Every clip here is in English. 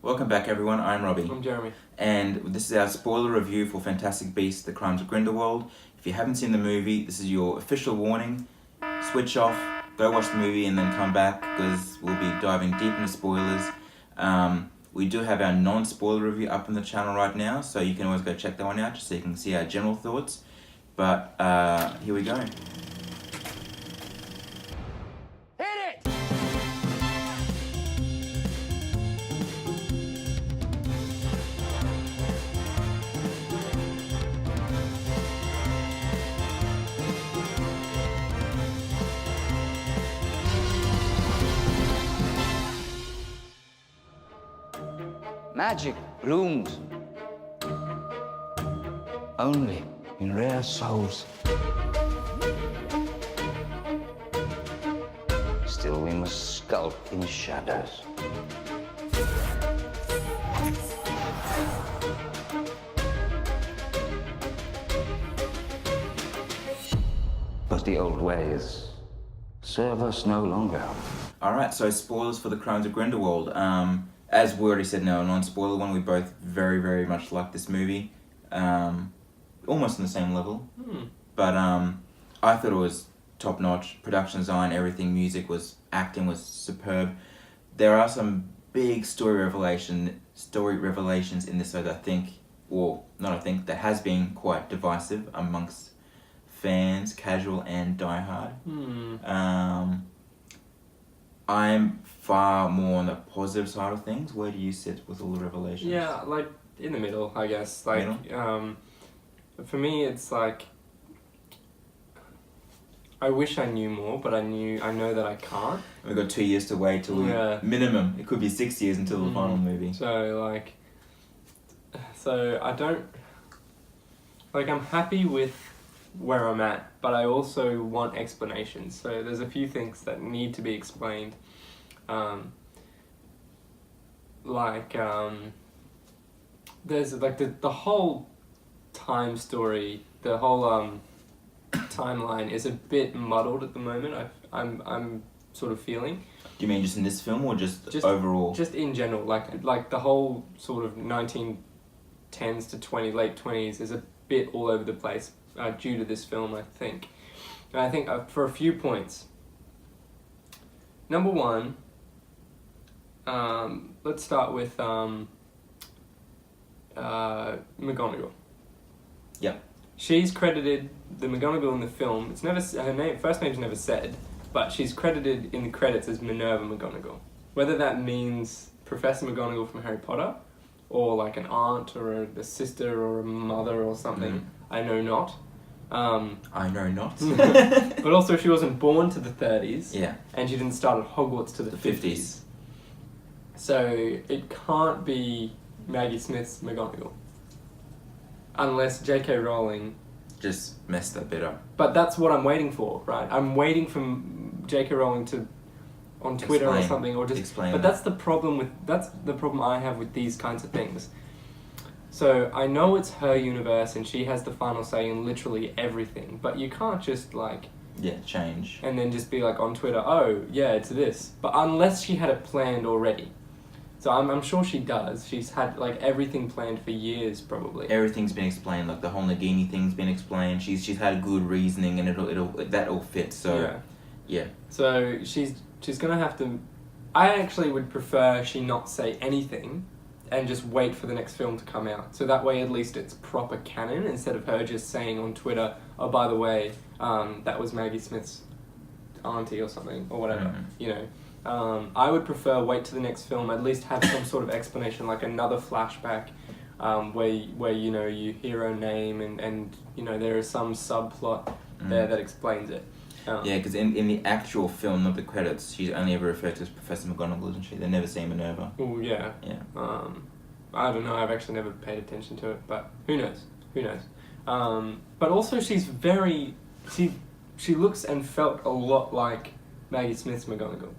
Welcome back, everyone. I'm Robbie. I'm Jeremy. And this is our spoiler review for Fantastic Beasts: The Crimes of Grindelwald. If you haven't seen the movie, this is your official warning. Switch off, go watch the movie, and then come back, because we'll be diving deep into spoilers. We do have our non-spoiler review up on the channel right now, so you can always go check that one out, just so you can see our general thoughts. But here we go. Magic blooms only in rare souls. Still, we must skulk in shadows. But the old ways serve us no longer. Alright, so spoilers for The Crimes of Grindelwald. As we already said in our non-spoiler one, we both very, very much like this movie. Almost on the same level. But I thought it was top-notch. Production design, everything, music, acting was superb. There are some big story revelations in this, that I think, that has been quite divisive amongst fans, casual and diehard. I'm far more on the positive side of things. Where do you sit with all the revelations? Yeah, like in the middle, I guess. Like, for me, it's like I wish I knew more, but I know that I can't. We've got 2 years to wait till minimum. It could be 6 years until the final movie. So I don't like. I'm happy with where I'm at, but I also want explanations. So there's a few things that need to be explained. There's like the whole time story, the whole timeline is a bit muddled at the moment. I'm sort of feeling. Do you mean just in this film or just overall? Just in general, like the whole sort of 1910s to late 20s is a bit all over the place. Due to this film, I think. And I think for a few points. Number one, let's start with McGonagall. Yep. She's credited, the McGonagall in the film, it's never, first name's never said, but she's credited in the credits as Minerva McGonagall. Whether that means Professor McGonagall from Harry Potter, or like an aunt, or a sister, or a mother, or something, I know not. I know not. But also she wasn't born to the 30s. Yeah. And she didn't start at Hogwarts to the 50s. So it can't be Maggie Smith's McGonagall. Unless J.K. Rowling just messed that bit up. But that's what I'm waiting for, right? I'm waiting for J.K. Rowling to, on Twitter or something, or just explain. But that's the problem I have with these kinds of things. So I know it's her universe and she has the final say in literally everything, but you can't just change. And then just be like on Twitter, oh yeah, it's this. But unless she had it planned already. So I'm sure she does. She's had everything planned for years probably. Everything's been explained, like the whole Nagini thing's been explained. She's had good reasoning and that all fits. So yeah. So she's gonna have to. I actually would prefer she not say anything and just wait for the next film to come out. So that way at least it's proper canon, instead of her just saying on Twitter, oh, by the way, that was Maggie Smith's auntie or something, or whatever, I would prefer wait to the next film, at least have some sort of explanation, like another flashback, where you hear her name and there is some subplot there that explains it. Because in the actual film, not the credits, she's only ever referred to as Professor McGonagall, isn't she? They never say Minerva. Oh, yeah. Yeah. I don't know, I've actually never paid attention to it, but who knows? But also she's she looks and felt a lot like Maggie Smith's McGonagall.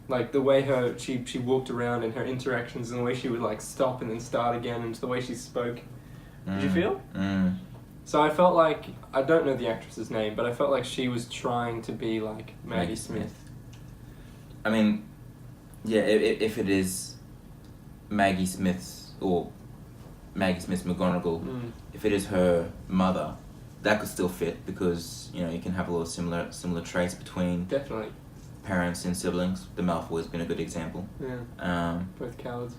Like the way she walked around and her interactions and the way she would stop and then start again and the way she spoke. Did you feel? So I felt like, I don't know the actress's name, but I felt like she was trying to be like Maggie Smith. I mean, yeah, if it is Maggie Smith's McGonagall, if it is her mother, that could still fit because you can have a little similar traits between Definitely. parents and siblings. The Malfoy has been a good example. Yeah. Both cowards.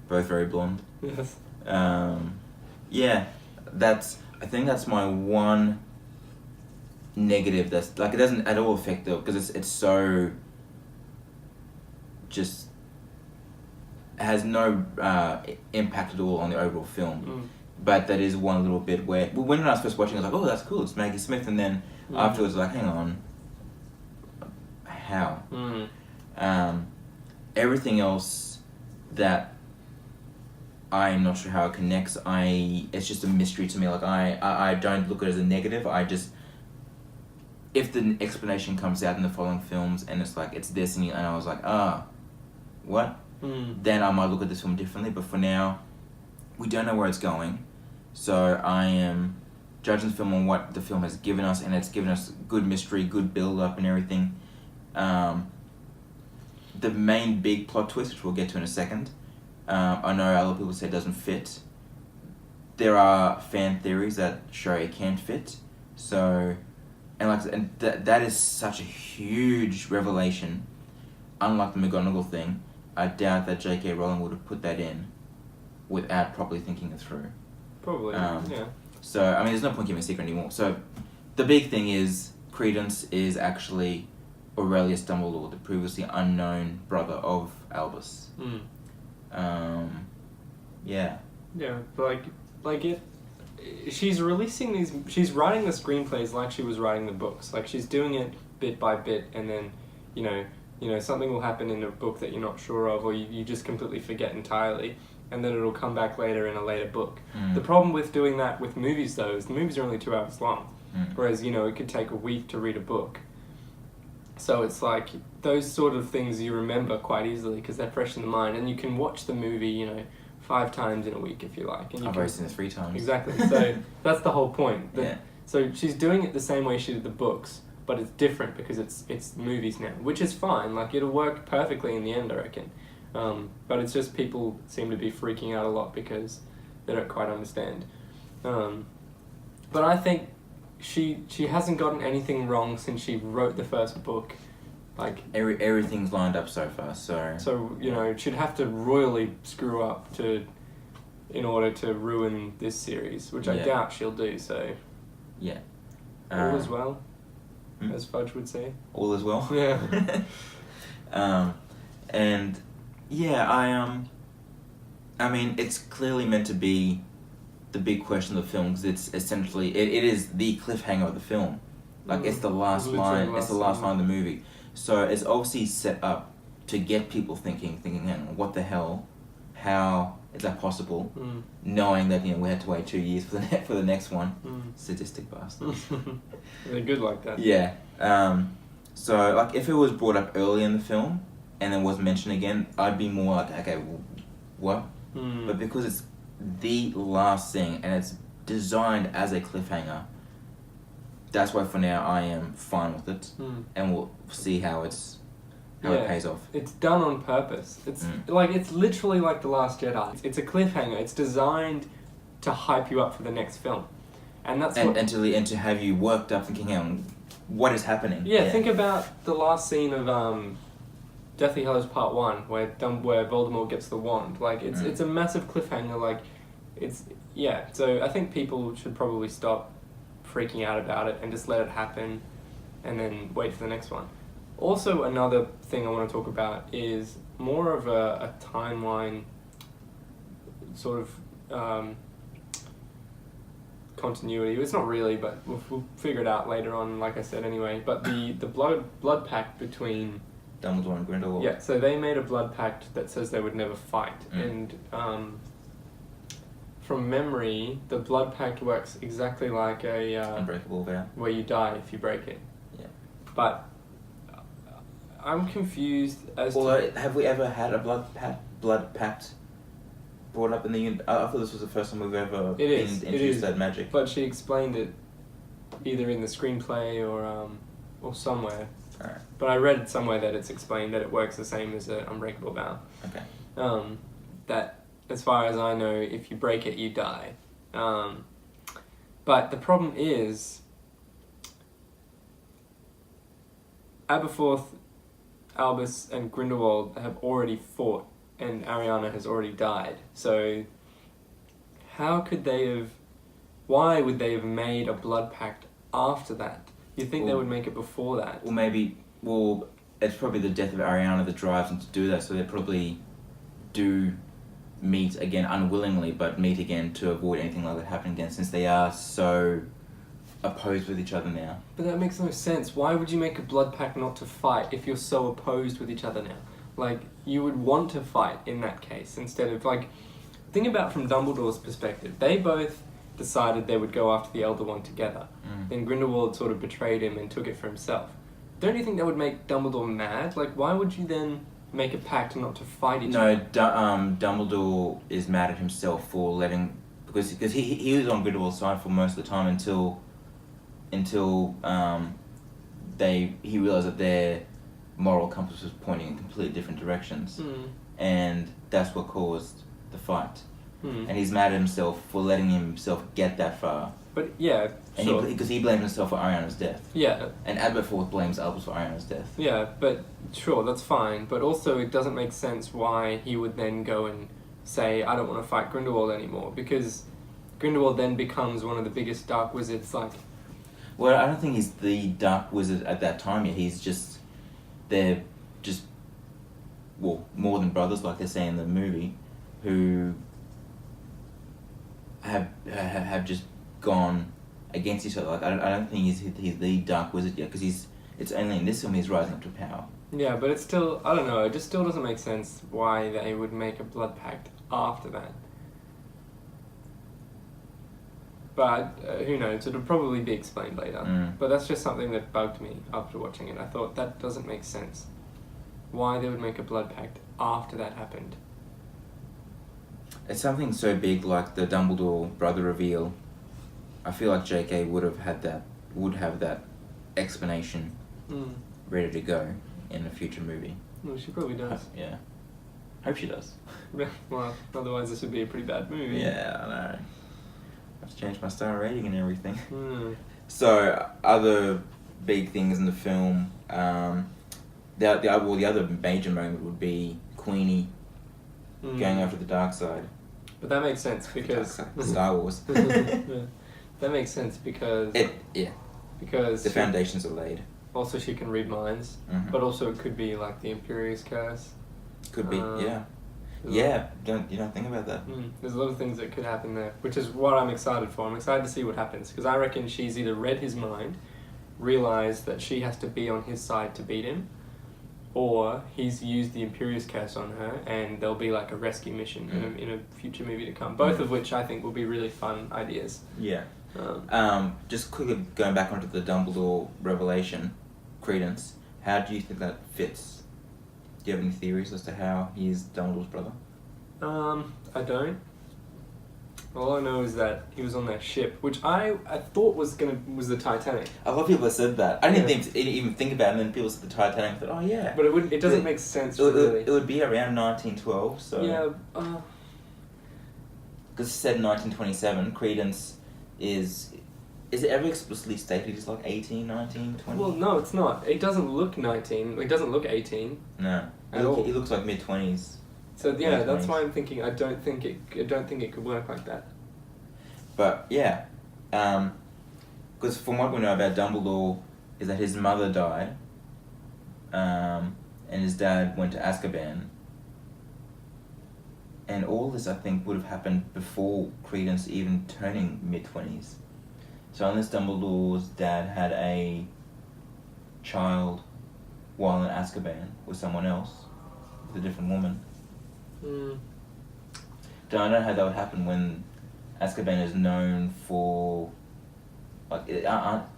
Both very blonde. Yes. Yeah, I think that's my one negative. That's like it doesn't at all affect though because it's so just has no impact at all on the overall film. But that is one little bit where when I was first watching, I was like, oh, that's cool, it's Maggie Smith, and then afterwards, like, hang on, how? Everything else that I'm not sure how it connects. It's just a mystery to me. Like I don't look at it as a negative. If the explanation comes out in the following films and it's like it's this and I was like what? Then I might look at this film differently. But for now, we don't know where it's going, so I am judging the film on what the film has given us, and it's given us good mystery, good build up, and everything. The main big plot twist, which we'll get to in a second. I know other people say it doesn't fit. There are fan theories that show it can't fit. So, that is such a huge revelation. Unlike the McGonagall thing, I doubt that J.K. Rowling would have put that in without properly thinking it through. Probably, yeah. So, I mean, there's no point keeping a secret anymore. So, the big thing is Credence is actually Aurelius Dumbledore, the previously unknown brother of Albus. Yeah. Yeah, like it. She's releasing these. She's writing the screenplays like she was writing the books. Like she's doing it bit by bit, and then, something will happen in a book that you're not sure of, or you just completely forget entirely, and then it'll come back later in a later book. The problem with doing that with movies, though, is the movies are only 2 hours long, whereas it could take a week to read a book. So it's like those sort of things you remember quite easily because they're fresh in the mind, and you can watch the movie, 5 times in a week if you like. And I've already seen it 3 times. Exactly. So that's the whole point. Yeah. So she's doing it the same way she did the books, but it's different because it's movies now, which is fine. Like it'll work perfectly in the end, I reckon. But it's just people seem to be freaking out a lot because they don't quite understand. But I think she hasn't gotten anything wrong since she wrote the first book. Like everything's lined up so far. So she'd have to royally screw up in order to ruin this series, which I doubt she'll do. So yeah, all is well, as Fudge would say. All is well. Yeah. And yeah, I mean, it's clearly meant to be the big question of the film because it's essentially it is the cliffhanger of the film. Like it's the last line. It's the last line of the movie. So it's obviously set up to get people thinking, what the hell? How is that possible? Knowing that we had to wait 2 years for the next one. Sadistic bastards. They're good like that. Yeah. So like if it was brought up early in the film and then was mentioned again, I'd be more like, okay, what? But because it's the last thing and it's designed as a cliffhanger, that's why for now I am fine with it, and we'll see how it pays off. It's done on purpose. It's it's literally like The Last Jedi. It's a cliffhanger. It's designed to hype you up for the next film, and that's and to have you worked up thinking, what is happening? Yeah, think about the last scene of Deathly Hallows Part 1, where Voldemort gets the wand. Like it's a massive cliffhanger. Like So I think people should probably stop freaking out about it and just let it happen and then wait for the next one. Also, another thing I want to talk about is more of a timeline sort of continuity. It's not really, but we'll figure it out later on, like I said anyway. But the blood pact between Dumbledore and Grindelwald. Yeah, so they made a blood pact that says they would never fight. And from memory, the blood pact works exactly like a unbreakable vow, where you die if you break it. Yeah. But I'm confused as to... have we ever had a blood pact brought up in the... I thought this was the first time we've ever introduced that magic. But she explained it either in the screenplay or somewhere. Alright. But I read somewhere that it's explained that it works the same as an unbreakable vow. Okay. that, as far as I know, if you break it, you die. But the problem is, Aberforth, Albus, and Grindelwald have already fought, and Ariana has already died. So, how could they have... Why would they have made a blood pact after that? You'd think they would make it before that. Or maybe... Well, it's probably the death of Ariana that drives them to do that, so they probably do meet again unwillingly, but meet again to avoid anything like that happening again, since they are so opposed with each other now. But that makes no sense. Why would you make a blood pact not to fight if you're so opposed with each other now? Like, you would want to fight in that case, instead of, like... Think about from Dumbledore's perspective. They both decided they would go after the Elder One together. Then Grindelwald sort of betrayed him and took it for himself. Don't you think that would make Dumbledore mad? Like, why would you then make a pact not to fight each other? No, Dumbledore is mad at himself for letting... Because he was on Grindelwald's side for most of the time until he realised that their moral compass was pointing in completely different directions. And that's what caused the fight. And he's mad at himself for letting himself get that far. But, yeah, sure. Because he blames himself for Ariana's death. Yeah. And Aberforth blames Albus for Ariana's death. Yeah, but sure, that's fine. But also, it doesn't make sense why he would then go and say, I don't want to fight Grindelwald anymore. Because Grindelwald then becomes one of the biggest dark wizards, like... Well, I don't think he's the dark wizard at that time yet. He's just... They're just... Well, more than brothers, like they say in the movie, who have just gone against each other. Like, I don't think he's the dark wizard yet, because it's only in this film he's rising up to power. Yeah, but it's still, I don't know, it just still doesn't make sense why they would make a blood pact after that. But who knows, it'll probably be explained later. But that's just something that bugged me after watching it. I thought, that doesn't make sense. Why they would make a blood pact after that happened. It's something so big like the Dumbledore brother reveal. I feel like JK would have that explanation ready to go in a future movie. Well, she probably does. Yeah. Hope she does. Well, otherwise this would be a pretty bad movie. Yeah, I know. I've changed my star rating and everything. So, other big things in the film, the other major moment would be Queenie going after the dark side. But that makes sense because... Star Wars. Yeah. That makes sense because... Because... The foundations are laid. Also she can read minds, but also it could be like the Imperious Curse. Could be, yeah. Yeah, you don't think about that. There's a lot of things that could happen there, which is what I'm excited for. I'm excited to see what happens, because I reckon she's either read his mind, realised that she has to be on his side to beat him, or he's used the Imperious Curse on her, and there'll be like a rescue mission in a future movie to come. Both of which I think will be really fun ideas. Yeah. Just quickly going back onto the Dumbledore revelation, Credence, how do you think that fits? Do you have any theories as to how he is Dumbledore's brother? I don't. All I know is that he was on that ship, which I thought was the Titanic. A lot of people have said that. I didn't even think about it, and then people said the Titanic. I thought, oh yeah. But it doesn't make sense, really. It would be around 1912, so... Yeah, because it said in 1927, Credence is... Is it ever explicitly stated he's like 18, 19, 20? Well, no, it's not. It doesn't look 19. It doesn't look 18. No. He looks like mid-20s. So yeah, that's why I'm thinking I don't think it could work like that. But yeah, because from what we know about Dumbledore is that his mother died, and his dad went to Azkaban, and all this I think would have happened before Credence even turning mid-20s. So unless Dumbledore's dad had a child while in Azkaban with someone else, with a different woman. I don't know how that would happen when Azkaban is known for, like,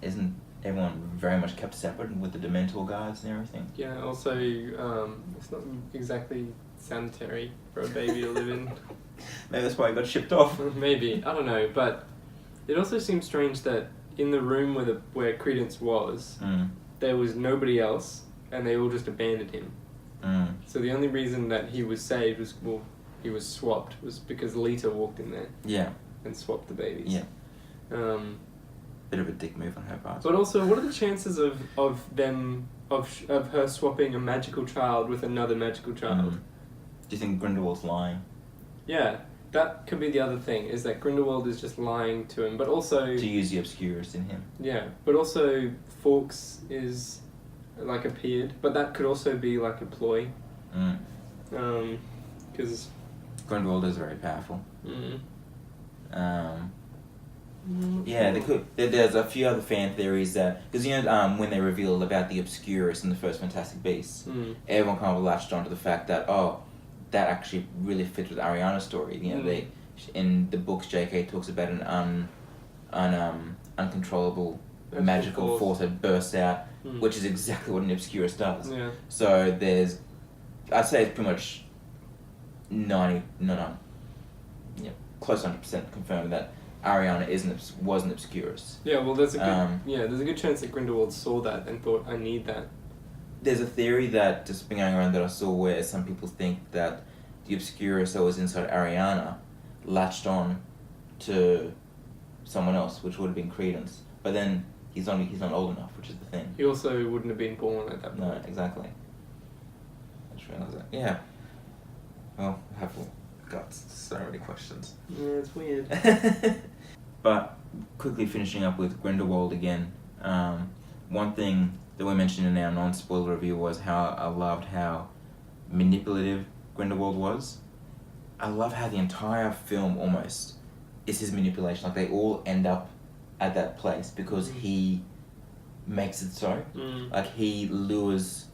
isn't everyone very much kept separate with the Dementor guards and everything? Yeah, also, it's not exactly sanitary for a baby to live in. Maybe that's why he got shipped off. Maybe, I don't know, but it also seems strange that in the room where Credence was, there was nobody else, and they all just abandoned him. So the only reason that he was saved was, well, he was swapped, was because Lita walked in there. Yeah. And swapped the babies. Yeah. Bit of a dick move on her part. But also, what are the chances of her swapping a magical child with another magical child? Do you think Grindelwald's lying? Yeah, that could be the other thing, is that Grindelwald is just lying to him, but also... To use the Obscurus in him. Yeah, but also Fawkes is, like, appeared, but that could also be, like, a ploy. Because... Grindelwald is very powerful. Yeah, there's a few other fan theories that... Because, you know, when they revealed about the Obscurus in the first Fantastic Beasts, everyone kind of latched onto the fact that, that actually really fits with Ariana's story. You know, in the books, J.K. talks about an uncontrollable magical force that bursts out, which is exactly what an Obscurus does. Yeah. So I'd say it's pretty much close to 100% confirmed that Ariana was an Obscurus. Yeah, well, there's a good chance that Grindelwald saw that and thought, I need that. There's a theory that just been going around that I saw where some people think that the Obscurus that was inside Ariana latched on to someone else, which would have been Credence. But then he's not old enough, which is the thing. He also wouldn't have been born at that point. No, exactly. I just realised that. Yeah. Well, I've got so many questions. Yeah, it's weird. But quickly finishing up with Grindelwald again, one thing that we mentioned in our non-spoiler review was how I loved how manipulative Grindelwald was. I love how the entire film almost is his manipulation. Like, they all end up at that place because he makes it so. Like, he lures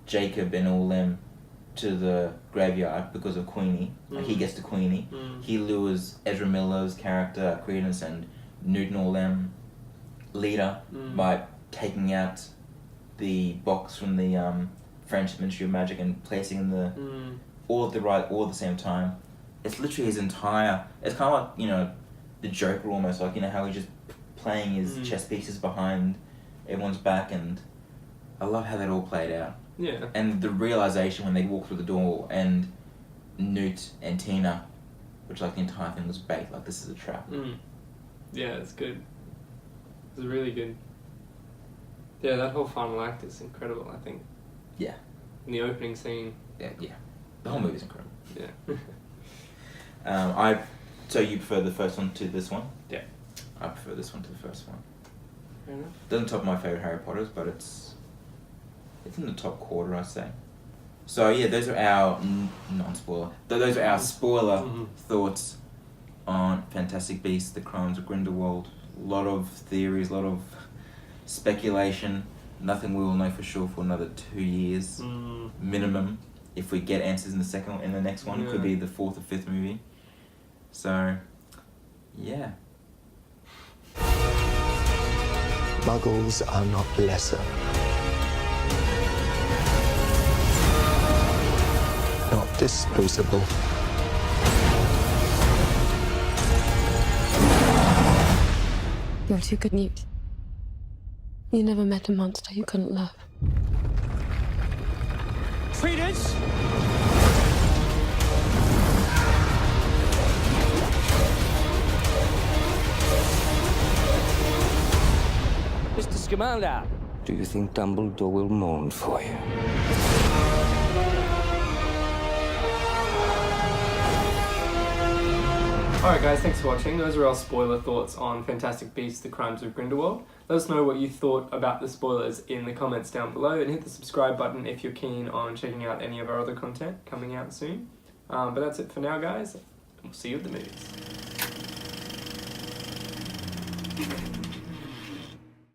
Jacob and all them to the graveyard because of Queenie. Like, he gets to Queenie. He lures Ezra Miller's character, Credence, and Newton, all them, Lita, by taking out the box from the French Ministry of Magic and placing in all at the same time. It's literally his entire... It's kind of like, you know, the Joker almost, like, you know, how he's just playing his chess pieces behind everyone's back, and I love how that all played out. Yeah. And the realization when they walk through the door and Newt and Tina, which, like, the entire thing was bait, like, this is a trap. Yeah, it's good. It's really good. Yeah, that whole final act is incredible, I think. Yeah. In the opening scene. Yeah. The whole movie's incredible. Yeah. So you prefer the first one to this one? Yeah. I prefer this one to the first one. Fair enough. Doesn't top my favourite Harry Potters, but it's in the top quarter, I'd say. So yeah, those are our non-spoiler. Those are our spoiler thoughts on Fantastic Beasts: The Crimes of Grindelwald. A lot of theories, a lot of speculation. Nothing we will know for sure for another 2 years minimum. If we get answers in the next one, it could be the 4th or 5th movie. So, yeah. Muggles are not lesser. Not disposable. You're too good, Newt. You never met a monster you couldn't love. Credence! Mr. Scamander! Do you think Dumbledore will mourn for you? Alright guys, thanks for watching. Those are our spoiler thoughts on Fantastic Beasts: The Crimes of Grindelwald. Let us know what you thought about the spoilers in the comments down below, and hit the subscribe button if you're keen on checking out any of our other content coming out soon. But that's it for now, guys. We'll see you at the movies.